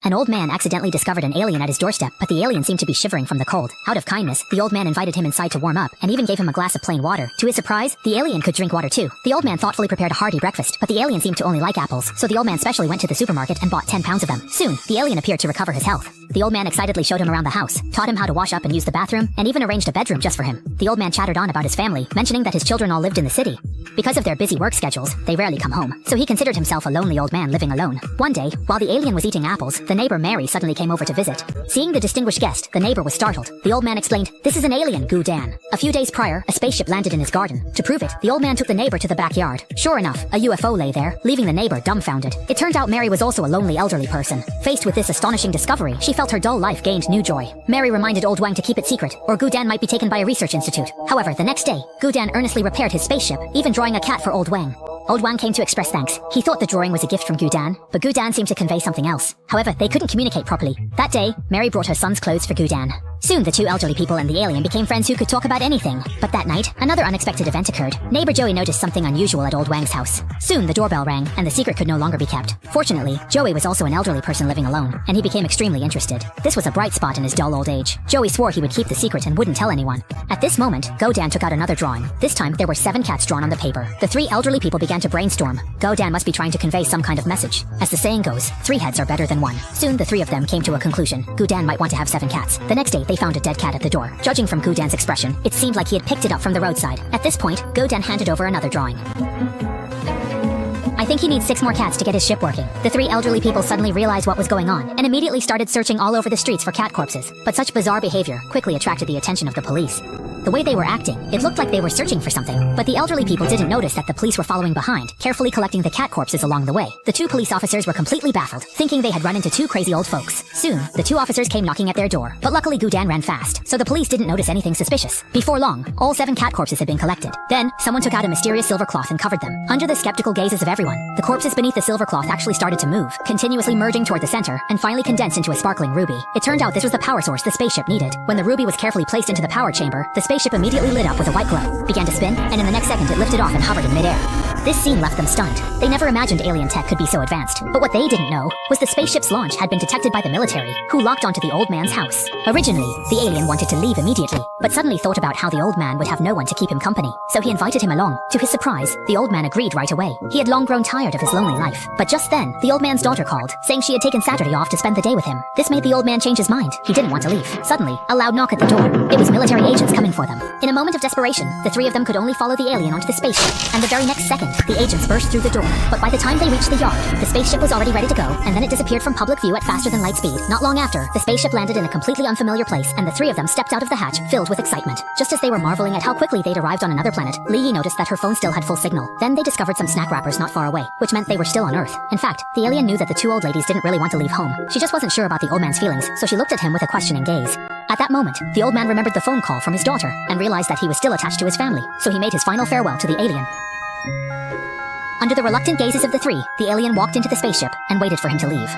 An old man accidentally discovered an alien at his doorstep, but the alien seemed to be shivering from the cold. Out of kindness, the old man invited him inside to warm up, and even gave him a glass of plain water. To his surprise, the alien could drink water too. The old man thoughtfully prepared a hearty breakfast, but the alien seemed to only like apples, so the old man specially went to the supermarket and bought 10 pounds of them. Soon, the alien appeared to recover his health. The old man excitedly showed him around the house, taught him how to wash up and use the bathroom, and even arranged a bedroom just for him. The old man chattered on about his family, mentioning that his children all lived in the city. Because of their busy work schedules, they rarely come home, so he considered himself a lonely old man living alone. One day, while the alien was eating apples, the neighbor Mary suddenly came over to visit. Seeing the distinguished guest, the neighbor was startled. The old man explained, "This is an alien, Gudan." A few days prior, a spaceship landed in his garden. To prove it, the old man took the neighbor to the backyard. Sure enough, a UFO lay there, leaving the neighbor dumbfounded. It turned out Mary was also a lonely elderly person. Faced with this astonishing discovery, she felt her dull life gained new joy. Mary reminded Old Wang to keep it secret, or Gudan might be taken by a research institute. However, the next day, Gudan earnestly repaired his spaceship, even drawing a cat for Old Wang. Old Wang came to express thanks. He thought the drawing was a gift from Gudan, but Gudan seemed to convey something else. However, they couldn't communicate properly. That day, Mary brought her son's clothes for Gudan. Soon, the two elderly people and the alien became friends who could talk about anything. But that night, another unexpected event occurred. Neighbor Joey noticed something unusual at Old Wang's house. Soon, the doorbell rang, and the secret could no longer be kept. Fortunately, Joey was also an elderly person living alone, and he became extremely interested. This was a bright spot in his dull old age. Joey swore he would keep the secret and wouldn't tell anyone. At this moment, Gudan took out another drawing. This time, there were 7 cats drawn on the paper. The 3 elderly people began to brainstorm. Gudan must be trying to convey some kind of message. As the saying goes, 3 heads are better than 1. Soon, the 3 of them came to a conclusion. Gudan might want to have 7 cats. The next day, they found a dead cat at the door. Judging from Gudan's expression, it seemed like he had picked it up from the roadside. At this point, Gudan handed over another drawing. "I think he needs 6 more cats to get his ship working." The 3 elderly people suddenly realized what was going on, and immediately started searching all over the streets for cat corpses. But such bizarre behavior quickly attracted the attention of the police. The way they were acting, it looked like they were searching for something, but the elderly people didn't notice that the police were following behind, carefully collecting the cat corpses along the way. The 2 police officers were completely baffled, thinking they had run into 2 crazy old folks. Soon, the 2 officers came knocking at their door, but luckily Gudan ran fast, so the police didn't notice anything suspicious. Before long, all 7 cat corpses had been collected. Then, someone took out a mysterious silver cloth and covered them. Under the skeptical gazes of everyone, the corpses beneath the silver cloth actually started to move, continuously merging toward the center, and finally condensed into a sparkling ruby. It turned out this was the power source the spaceship needed. When the ruby was carefully placed into the power chamber, the spaceship immediately lit up with a white glow, began to spin, and in the next second it lifted off and hovered in midair. This scene left them stunned. They never imagined alien tech could be so advanced. But what they didn't know was the spaceship's launch had been detected by the military, who locked onto the old man's house. Originally, the alien wanted to leave immediately, but suddenly thought about how the old man would have no one to keep him company, so he invited him along. To his surprise, the old man agreed right away. He had long grown tired of his lonely life. But just then, the old man's daughter called, saying she had taken Saturday off to spend the day with him. This made the old man change his mind. He didn't want to leave. Suddenly, a loud knock at the door. It was military agents coming for them. In a moment of desperation, the 3 of them could only follow the alien onto the spaceship, and the very next second, the agents burst through the door. But by the time they reached the yard, the spaceship was already ready to go, and then it disappeared from public view at faster than light speed. Not long after, the spaceship landed in a completely unfamiliar place, and the 3 of them stepped out of the hatch, filled with excitement. Just as they were marveling at how quickly they'd arrived on another planet, Lee noticed that her phone still had full signal. Then they discovered some snack wrappers not far away, which meant they were still on Earth. In fact, the alien knew that the 2 old ladies didn't really want to leave home. She just wasn't sure about the old man's feelings, so she looked at him with a questioning gaze. At that moment, the old man remembered the phone call from his daughter, and realized that he was still attached to his family, so he made his final farewell to the alien. Under the reluctant gazes of the 3, the alien walked into the spaceship and waited for him to leave.